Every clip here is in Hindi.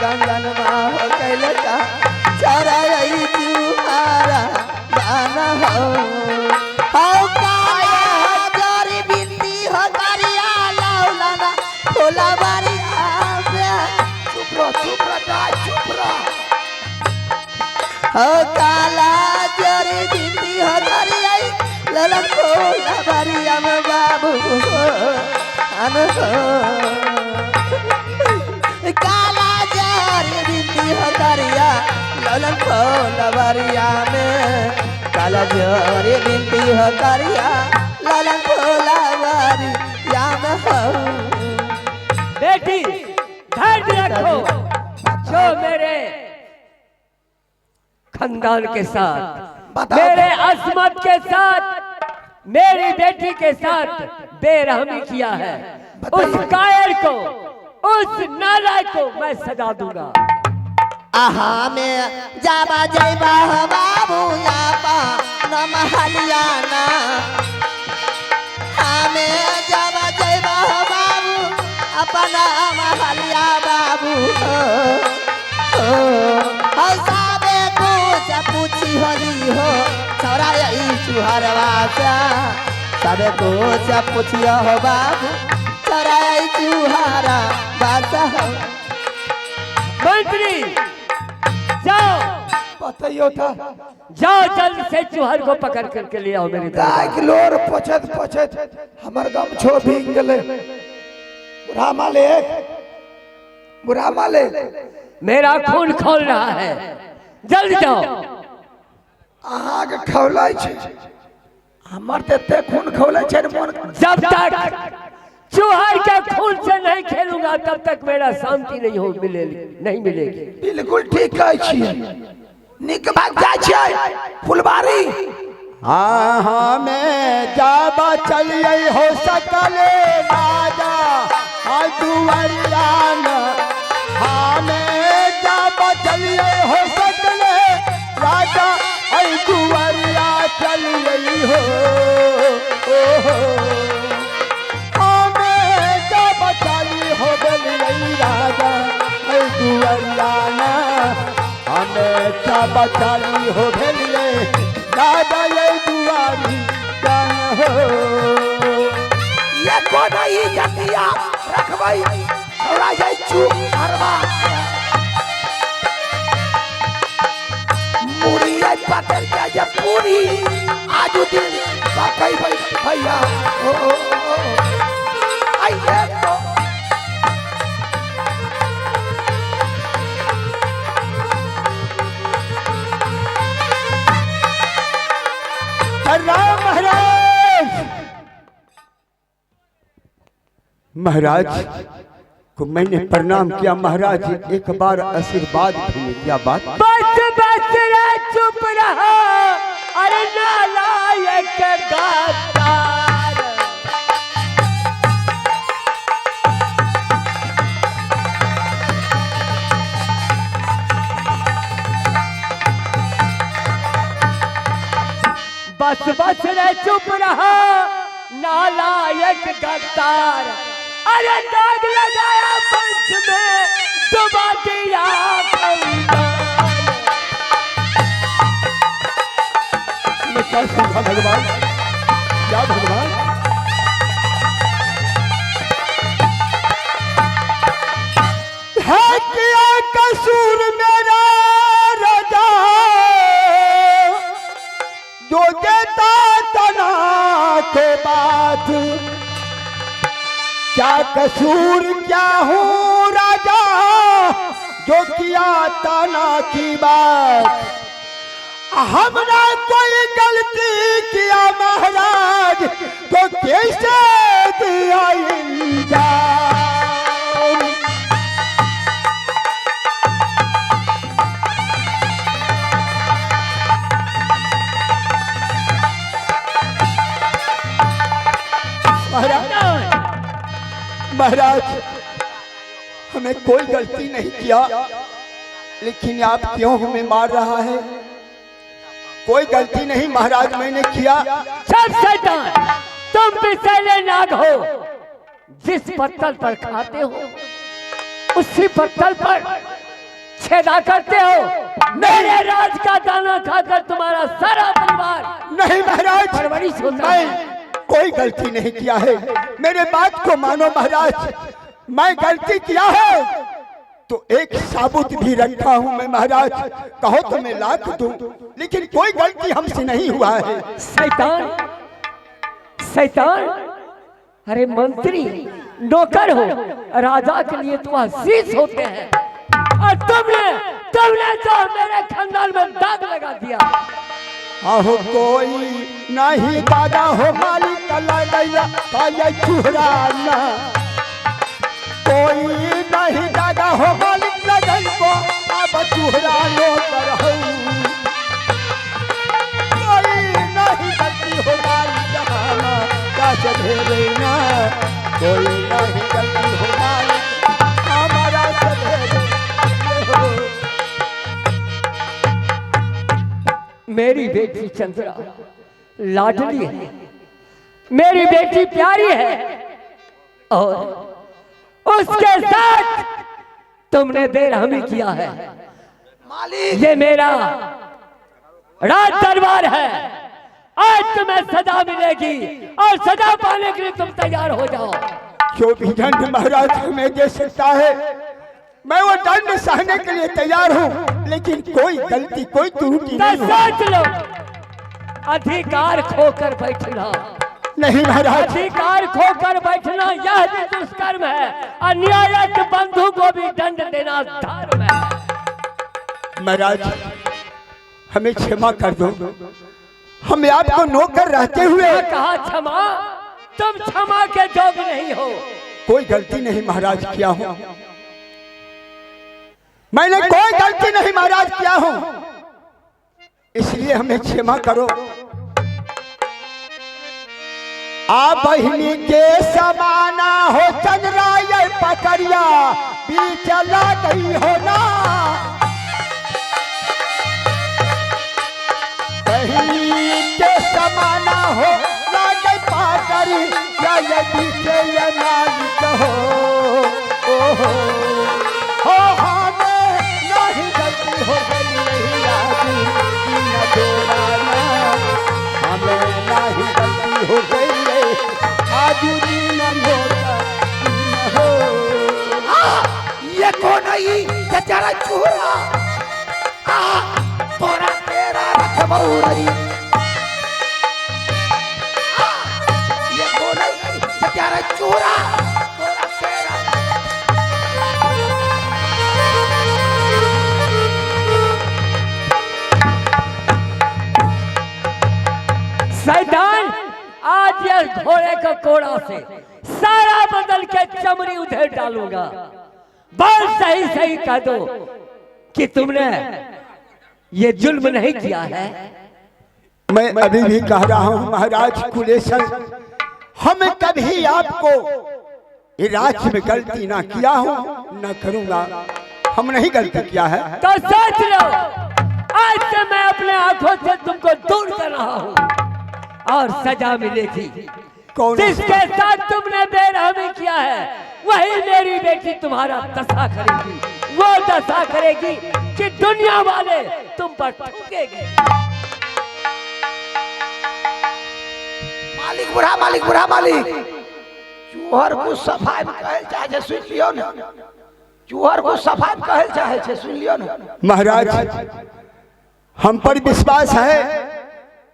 गंगन हो कैले का चराई जुहारा गाना हो काला जरी बिंदी हो करिया लौलाना खोला बारिया चुप रह हो काला जरी बिंदी हो करिया ललन खोला बारिया में बाबू अन हो काला जरी बिंदी हो करिया ललन खोला बारिया में काला जरी बिंदी हो करिया ललन खोला बारिया में हो बेटी धैर्य रखो जो मेरे खानदान के साथ मेरे अजमत के साथ मेरी बेटी के साथ बेरहमी किया है उस कायर को उस नालायक को मैं सजा दूंगा। आहा में जाबा जैबा बाबू यापा नम हलियाना हमें जाबा जैबा बाबू अपना महलिया बाबू हो साबे कुछ पूछी होली हो छोरा यही चुहरवा सा सबे कुछ पूछियो हो बाबू छोरा यही चुहरा बासा हो मंत्री जाओ बताइयो था जाओ जल्द से चूहर को पकड़ करके ले आओ मेरी गाय किलोर पछत हमर गम छो भीग गेले बुढ़ा मालिक मेरा खून खोल रहा है जल्द जाओ। अहाँ के खौलाई छै हमर ते खून खौलाई छै मन जब तक चूहर के खून से नहीं खेलूंगा तब तक मेरा शांति नहीं मिलेगी। बिल्कुल ठीक कहै छियै निक भाग जाय छै फुलबारी हाँ में जाबा चलिए हो सकले राजा दुआरिया हमें जाबा चलिए हो सकले राजा दुआरिया चलिए हो हमें जाबा चली हो गई राजा दुआरिया हमें जाबा चली हो गई दादा ये दुआरी जान हो ये कोन ई जतिया रखबै छोड़ा जाय चुप हरवा मुड़ी आई पकड़ के जब पूरी आजू दिन पकई भैया ओ आई है तो महाराज को मैंने प्रणाम किया। महाराज एक बार आशीर्वाद भी क्या बात बस रे चुप रहा अरे नालायक गद्दार बस रे चुप रहा नालायक गद्दार अरे दाग लगाया पंच में डुबा दिया क्या सीखा भगवान क्या भगवान है क्या कसूर मेरा राजा जो देता तना के बाद क्या कसूर क्या हूँ राजा जो किया तना की बात हमने कोई गलती किया महाराज तो कैसे दिया इल्जाम महाराज हमें कोई गलती नहीं किया लेकिन आप क्यों हमें मार रहा है। कोई गलती नहीं महाराज मैंने किया। सब शैतान तुम विषैले नाग हो जिस पत्तल पर खाते हो उसी पत्तल पर खेदा करते हो। मेरे राज का दाना खाकर तुम्हारा सारा परिवार नहीं महाराज, परवरिश होता है। मैं कोई गलती नहीं किया है, मेरे बात को मानो महाराज। मैं गलती किया है तो एक साबुत भी रखा हूं मैं महाराज, कहो तो मैं लाख दूं, लेकिन कोई गलती हमसे नहीं हुआ है। शैतान, शैतान, अरे मंत्री नौकर हो, राजा के लिए तो आशीष होते हैं, और तुमने तो मेरे खानदान में दाग लगा दिया। आहो कोई नहीं दादा हो मालिक लगैया पाया चुहराना, कोई नहीं दादा हो मालिक लगन को अब चुहरानो करहु, कोई नहीं गलती हो मालिक जहाना का सधेरेना, कोई नहीं गलती हो मालिक हमारा सधेरे। मेरी बेटी चंद्रा लाडली है, मेरी बेटी प्यारी है, और उसके साथ तुमने बेरहमी किया है। मालिक ये मेरा राज दरबार है, आज तुम्हें सजा मिलेगी, और सजा पाने के लिए तुम तैयार हो जाओ। जो भी दंड महाराज हमें दे सकता है मैं वो दंड सहने के लिए तैयार हूँ, लेकिन कोई गलती कोई त्रुटि तो नहीं हो। सोच लो, अधिकार खोकर बैठना, नहीं महाराज, अधिकार खोकर बैठना यह भी दुष्कर्म है, अन्यायक बंधु को भी दंड देना धर्म है। महाराज हमें क्षमा कर दो, हमें आपको नौकर रहते हुए क्या कहा क्षमा? तुम क्षमा के योग्य नहीं हो। कोई गलती नहीं महाराज किया हूँ, मैंने कोई गलती नहीं महाराज किया हूँ, इसलिए हमें क्षमा करो। आप बहिनी के समाना हो चंद्रा ये पकड़िया बीच ला गई हो ना, बहिनी के समाना हो लागे पाकरी या ये बीच ये नालिक हो, ओहो हो हमें नहीं गलती हो गई नहीं आदि न जोड़ाना, हमें नहीं गलती हो गई आज न होता हो। ये कौन आई बेचारा चूरा, तोरा तेरा रख बहुरई, ये कौन आई बेचारा चूरा, तोरा तेरा। शैतान, आज यह घोड़े का कोड़ा से सारा बदल के चमड़ी उधर डालूंगा। बस सही सही कह दो कि तुमने ये जुल्म नहीं किया है। मैं अभी भी कह रहा हूँ महाराज कुलेश्वर, हम कभी आपको ये राज्य में गलती ना किया हूँ न करूँगा, हम नहीं गलती किया है। तो सोच लो, आज से मैं अपने आंखों से तुमको दूर कर रहा हूँ, और सजा मिलेगी। कौन जिसके साथ तुमने बेरहमी किया है वही मेरी बेटी तुम्हारा दशा करेगी, वो दशा करेगी कि दुनिया वाले तुम पर थूकेंगे। मालिक बुढ़ा, मालिक बुढ़ा, मालिक चूहर को सफाई में कहल चाहे सुन लियो ना, चूहर को सफाई में कहल चाहे सुन लियो ना। महाराज हम पर विश्वास है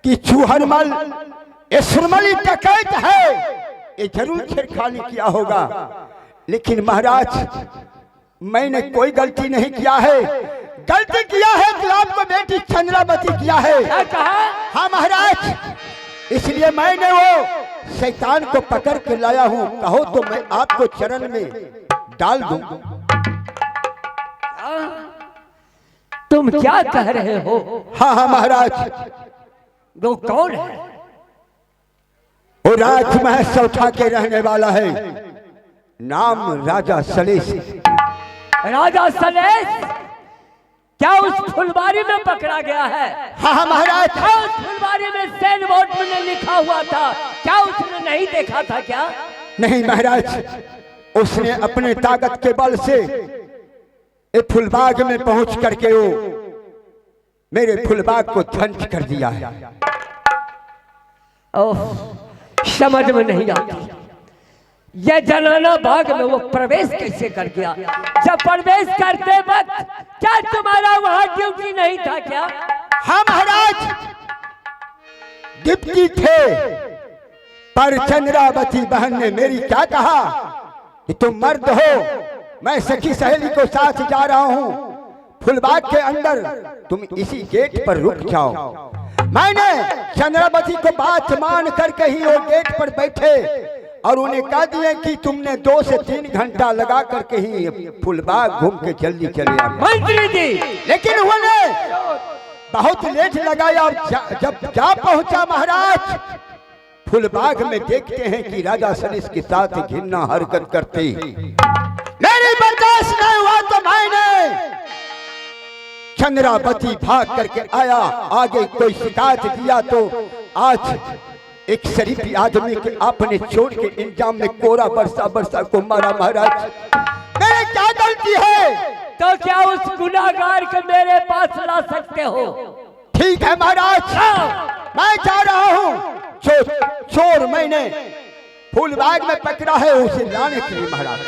कि चूहरमल इसरमली डकैत है, ये जरूर छेड़खानी किया होगा, लेकिन महाराज मैंने कोई गलती नहीं किया है। गलती किया है कि आपको बेटी चंद्रावती किया है। क्या कहा? हाँ महाराज, इसलिए मैंने वो शैतान को पकड़ के लाया हूँ, कहो तो मैं आपको चरण में डाल दूं। तुम क्या कह रहे हो? हाँ हाँ महाराज, वो कौन है? वो राजमहल सौठा के रहने वाला है, नाम राजा सलेश। राजा सलेश क्या उस फुलवारी में पकड़ा गया है? हाँ हाँ महाराज, क्या उस फुलवारी में सेल बोर्ड में लिखा हुआ था? क्या उसने नहीं देखा था क्या? नहीं महाराज, उसने अपने ताकत के बल से ये फुलबाग में पहुंच करके वो मेरे फुलबाग को ध्वंस कर दिया है। ओह, समझ में नहीं आती ये जनाना बाग में वो प्रवेश कैसे कर गया। जब प्रवेश करते वक्त क्या तुम्हारा वहां ड्यूटी नहीं था क्या? हाँ महाराज, डिप्टी थे, पर चंद्रावती बहन ने मेरी क्या कहा कि तुम मर्द हो, मैं सखी सहेली को साथ जा रहा हूं फुलबाग के अंदर, तुम इसी गेट पर रुक जाओ। मैंने चंद्रावती को बात मान करके ही वो गेट पर बैठे और उन्हें कह दिया कि तुमने 2 से 3 घंटा लगा करके ही फुलबाग घूम के जल्दी चले आ गए। मंत्री जी, लेकिन उन्होंने बहुत लेट लगाया और जब जा पहुंचा महाराज फुलबाग में, देखते हैं कि राजा सलिस के साथ घिरना हरकत करते। मेरी बर्दाश्त नहीं हुआ तो मैंने चंद्रावती भाग करके आया, आगे कोई शिकायत किया तो आज एक शरीफ आदमी के आपने चोर के इंजाम में कोरा बरसा बरसा को मारा। महाराज मेरी क्या गलती है? तो क्या उस गुनाहगार को मेरे पास ला सकते हो? ठीक है महाराज, मैं जा रहा हूँ। चोर मैंने फूलबाग में पकड़ा है, उसे लाने के लिए महाराज।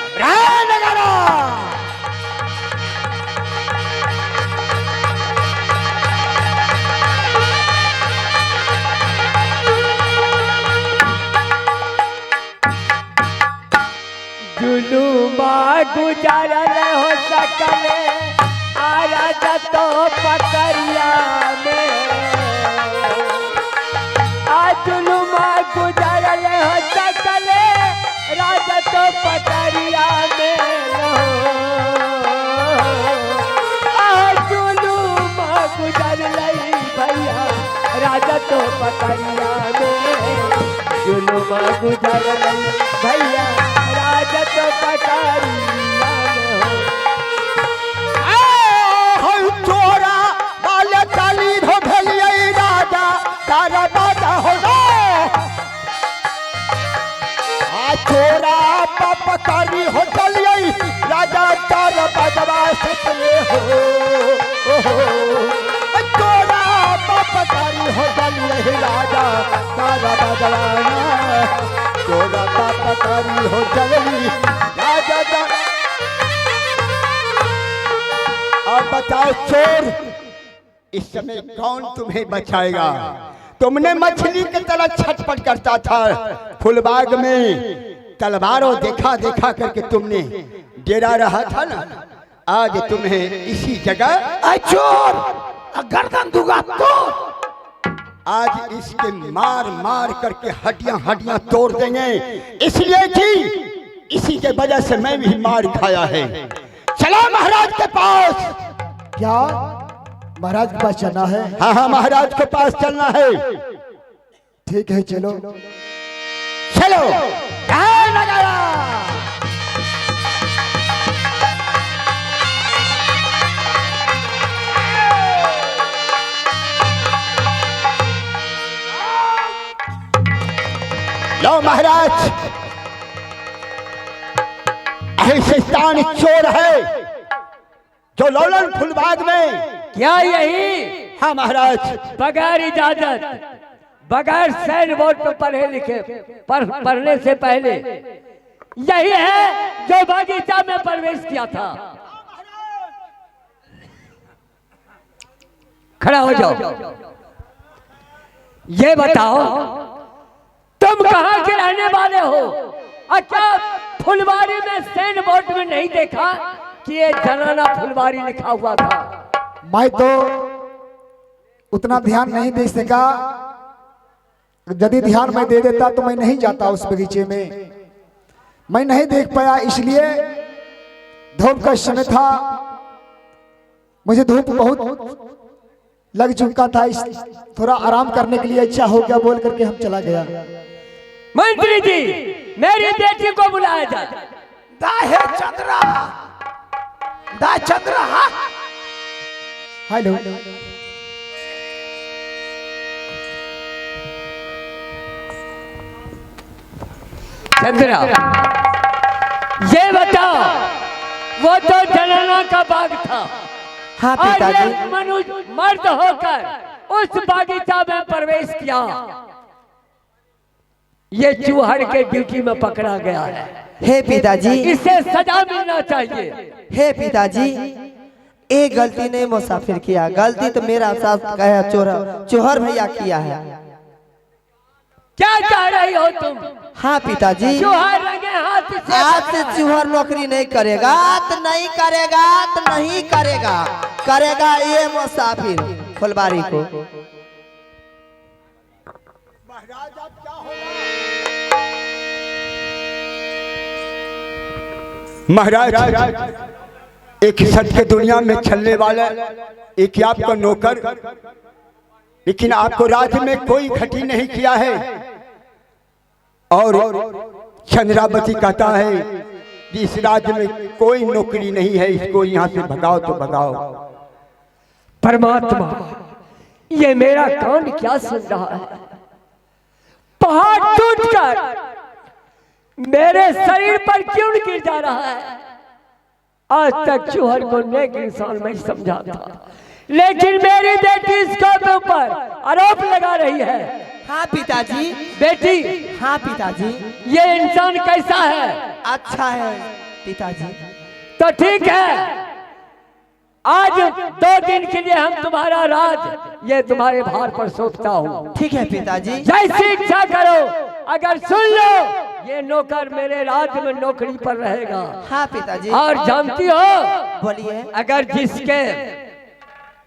जुलूमा गुजारल हो सकले आराज तो पकड़िया में, आज जुलूमा गुजारल हो सकले राज तो पकड़िया में, आज जुलूमा गुजारल भैया राज तो पकड़िया में, जुलूमा गुजारल भैया राजा तो पकड़िया में हो। चोरा बाले काली हो भेलिए राजा तारा बाजा हो चोरा पकड़ी हो चलिए राजा तारा बाजवा सकले हो। चोरा पकड़ी हो चलिए राजा तारा बाजवा, चोरा पकड़ी हो चली राजा। अब बताओ चोर, इस समय कौन तुम्हें बचाएगा? तुमने मछली की तरह छटपट करता था फुलबाग में, तलवारों देखा देखा करके तुमने डेरा रहा था ना, आज तुम्हें इसी जगह चोर गर्दन दूंगा तो आज इसके मार मार करके हड्डियां तोड़ देंगे, इसलिए कि इसी के वजह से मैं भी मार खाया है। चला महाराज के पास। क्या महाराज के पास चलना है? हाँ हाँ महाराज के पास चलना है। ठीक है चलो चलो। क्या लगाया? लो महाराज, शैतान चोर है जो लौलन फुलबाग में। क्या यही? हाँ महाराज। बगैर इजाजत, बगैर साइन बोर्ड पर पढ़े लिखे पढ़ने से पहले यही है जो बगीचा में प्रवेश किया था। खड़ा हो जाओ। ये बताओ तुम कहाँ के रहने वाले हो? अच्छा, फुलवारी में साइन बोर्ड में नहीं देखा कि ये जनाना फुलवारी लिखा हुआ था? मैं तो उतना ध्यान नहीं दे सका, यदि ध्यान मैं दे देता तो मैं नहीं जाता उस बगीचे में, मैं नहीं देख पाया, इसलिए धूप का समय था, मुझे धूप बहुत लग चुका था, थोड़ा आराम करने के लिए इच्छा हो गया बोल करके हम चला गया। मंत्री जी, मेरी बेटी को बुलाया जाए। दाहे चंद्रा, दा चंद्रा। हेलो। चंद्रा, ये बताओ वो तो जनाना का बाग था। हाँ और पिताजी। ये मनुष्य मर्द होकर उस बागीचा में प्रवेश किया। ये चूहड़ के ड्यूटी में पकड़ा गया है। हे पिताजी, इसे सजा मिलना चाहिए। हे पिताजी, एक गलती नहीं मुसाफिर किया, गलती तो मेरा साथ कहे चोहर भैया किया है। क्या कह रही हो तुम? हाँ पिताजी, चूहड़ लगे हाथ से आज से चूहर नौकरी नहीं करेगा, तो नहीं करेगा, तो नहीं करेगा, करेगा ये मुसाफिर फुलबारी को। महाराज अब क्या होगा? महाराज एक सत्य के दुनिया में चलने वाला एक आपका नौकर, लेकिन आपको राज्य में कोई घटी नहीं किया है। और चंद्रावती कहता है कि इस राज्य में कोई नौकरी नहीं है, इसको यहाँ से भगाओ तो भगाओ। परमात्मा, ये मेरा कान क्या सुन रहा है? पहाड़ टूटकर मेरे शरीर पर क्यों गिर जा रहा है? आज तक चूहड़ को नेक इंसान नहीं समझा था, लेकिन मेरी बेटी इसके ऊपर आरोप लगा रही है। हाँ पिताजी। बेटी, हाँ पिताजी। ये इंसान कैसा है? अच्छा है पिताजी। तो ठीक है, आज 2 दिन के लिए हम तुम्हारा राज ये तुम्हारे भार पर सौंपता हूँ। ठीक है पिताजी। जैसी इच्छा करो। अगर सुन लो, ये नौकर मेरे राज्य में नौकरी पर रहेगा। हाँ पिताजी। और जानती हो, बोलिए। अगर जिसके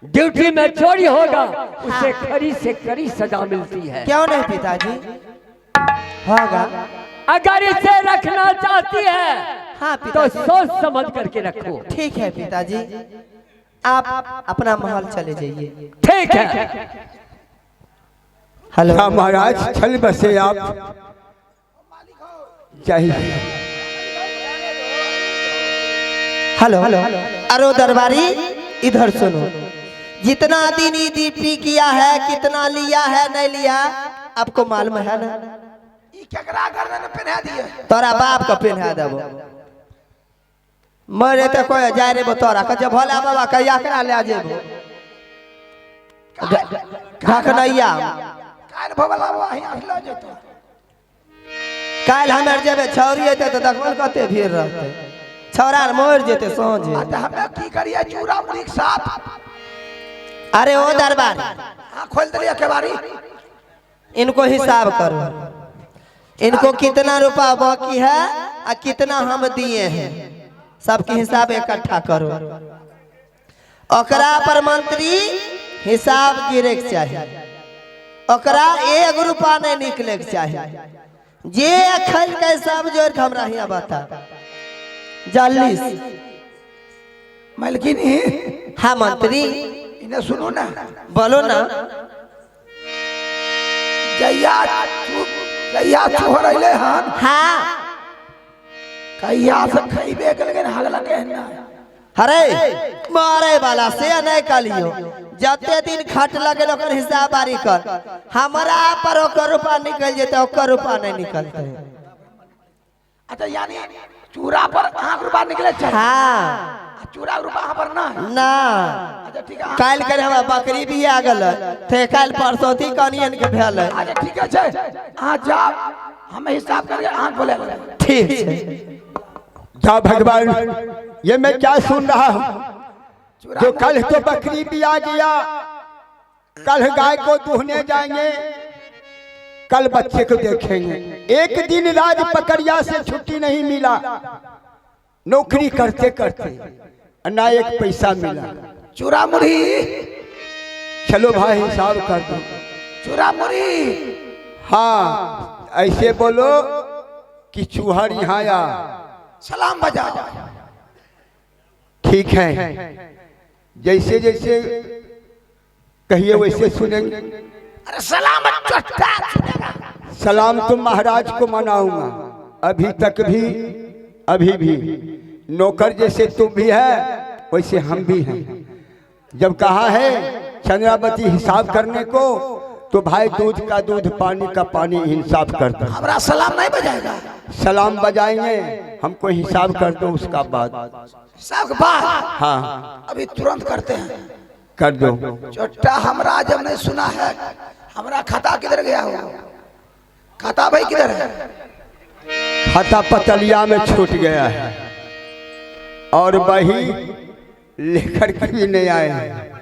ड्यूटी में चोरी होगा उसे खरी से खरी सजा मिलती है। क्यों नहीं पिताजी, होगा। अगर इसे रखना चाहती है हाँ तो पिताजी। सोच समझ करके रखो। ठीक है पिताजी, आप अपना महल चले जाइए। ठीक है। हेलो। हाँ महाराज, चल बसे आप चाहिए। हेलो। अरे दरबारी, इधर सुनो। जितना दिन ई ड्यूटी किया है, कितना लिया है, नहीं लिया, आपको मालूम है ना? केकरा गर्दन में पहना दिए? तोरा बाप का पहना देबो। मरे तो कोई जाए रे तोरा का जब भोला बाबा कहिया करा ले जेबो। ढकनैया काल भवला वही आखलो जेतो। काल हमें जेबे छौरी अते तो देखल कते भीड़ रहते। छौरा मोर जेते सांझे। आता हमें की करिए चूरा मुड़ी के साथ? अरे ओ दरबार, हां खोल दिया केवारी। इनको हिसाब करो, इनको कितना रुपया बाकी है और कितना हम दिए हैं, सबके हिसाब इकट्ठा करो। ओकरा पर मंत्री हिसाब गिरे के चाहिए, ओकरा 1 रुपया नहीं निकले के चाहिए। जे खल के सब जोड़ के हमरा हियां बता। 40। मलकिनी, हाँ मंत्री, इन्हें सुनो ना। बोलो ना। जैया चोहर अइले हन, हाँ। कहिया से खइबे के लेकिन हगला के ना। अरे मारे वाला से नहीं कलियो, जते दिन खट लगे ओकर हिसाब बारी कर। हमारा पर ओकर रुपया निकल जेते, ओकर रुपया नहीं निकलते। अच्छा यानी चूरा पर आंख रुपया निकले चाहिए। हाँ। चूरा रुपया पर ना। ना। अच्छा ठीक है। काल करे हम बकरी भी आ गल थे, काल परसोती कनियन के भेल। अच्छा ठीक है आज जा, हम हिसाब करके आंख बोले। ठीक है। जा भगवान, ये मैं क्या सुन रहा हूँ? जो कल तो बकरी भी आ गया, कल गाय को दूहने जाएंगे, कल बच्चे को देखेंगे। एक दिन राज पकड़िया से छुट्टी नहीं मिला, नौकरी करते करते ना एक पैसा मिला। चूरा मुड़ी, चलो भाई हिसाब कर दो। चूरा मुड़ी। हाँ, ऐसे बोलो कि चूहड़ यहाँ आया, सलाम बजा। ठीक है, जैसे जैसे कहिए वैसे सुनेंगे। अरे सलाम चट्टा सुनेगा। सलाम तो महाराज को मनाऊंगा। अभी भी नौकर जैसे तुम भी है वैसे हम भी हैं। जब कहा है चंद्रावती हिसाब करने को, तो भाई दूध का दूध, पानी का पानी इंसाफ करता। हमारा सलाम नहीं बजाएगा। सलाम बजाएंगे, हमको हिसाब कर दो, उसका बाद हिसाब के बाद हाँ अभी तुरंत करते हैं। कर दो। छोटा हमरा जब नहीं सुना है, हमरा खाता किधर गया हो? खाता भाई किधर है? खाता पतलिया में छूट गया है और वही लेकर के भी नहीं आए हैं।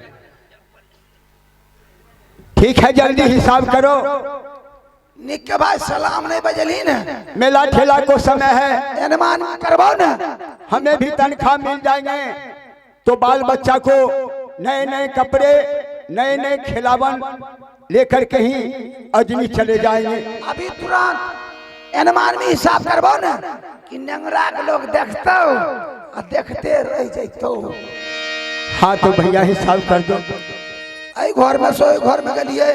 ठीक है, जल्दी हिसाब करो। निक के भाई सलाम नहीं बजली न, मेला ठेला को समय है, अनुमान करवाओ न, हमें भी तनख्वाह मिल जाएंगे तो बाल बच्चा को नए नए कपड़े, नए नए खिलावन लेकर के ही अजनी चले जाएंगे। अभी तुरंत अनुमान में हिसाब करवाओ न कि नंगरा के लोग देखते हो और देखते रह जातो। हाँ तो भैया हिसाब कर दो। आई घर में सोए घर में गलिए,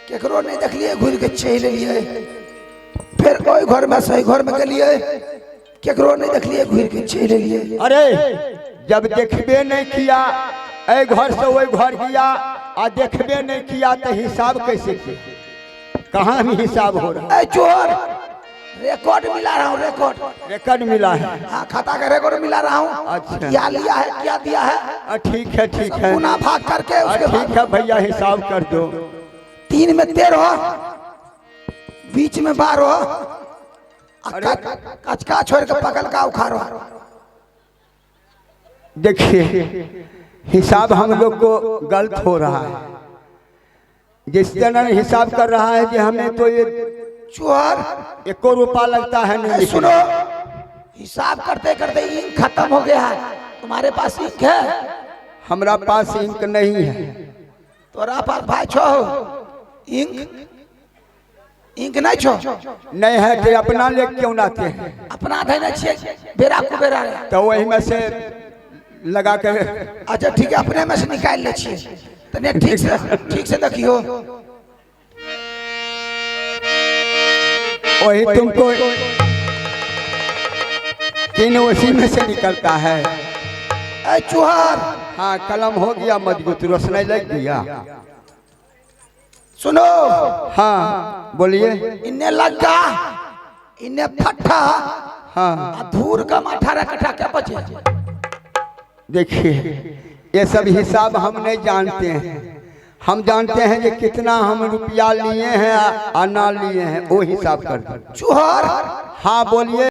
केकरो नहीं देखलिए, घूर के चल लिए। फिर ओई घर में सोए घर में गलिए, केकरो नहीं देखलिए, घूर के चल लिए। अरे जब देखबे नहीं किया, ए घर से वही घर गया और देखबे नहीं किया तो हिसाब कैसे किया? कहाँ भी हिसाब हो रहा है? ए चोर, रिकॉर्ड मिला रहा हूँ, रिकॉर्ड मिला है। हाँ खाता का रिकॉर्ड मिला रहा हूँ। अच्छा। क्या लिया है, क्या दिया है? ठीक है, ठीक है, गुना भाग करके उसके ठीक है भैया हिसाब कर दो। 3 में 13, बीच में 12, कचका छोड़ के पकल का उखाड़ो। देखिए हिसाब हम लोग को गलत हो रहा है। जिस तरह हिसाब कर रहा है कि हमें तो ये चोर 1 रुपया लगता है नहीं। सुनो, हिसाब करते करते इंक खत्म हो गया है। तुम्हारे पास इंक है? हमारा पास इंक नहीं है। तोरा पास भाई छो इंक? इंक नहीं छो? नहीं है तो अपना ले क्यों लाते हैं? अपना देना चाहिए, बेरा को बेरा है। तो वही में से लगा कर। अच्छा ठीक है, अपने में से निकाल ले छिए। तने ठीक से देखियो। वही तुमको तीन उसी में से निकलता है। ए चूहर, हाँ कलम हो गया मजबूत, रोशनी लग गया। सुनो, हाँ बोलिए। इन्हें लगा, इन्हें फट्टा, हाँ धूर का 18 कट्ठा क्या बचे? देखिए ये सब हिसाब हम नहीं जानते हैं। हम जानते हैं कि कितना हम रुपया लिए हैं और ना लिए हैं, वो हिसाब कर दो। चूहर, हाँ बोलिए।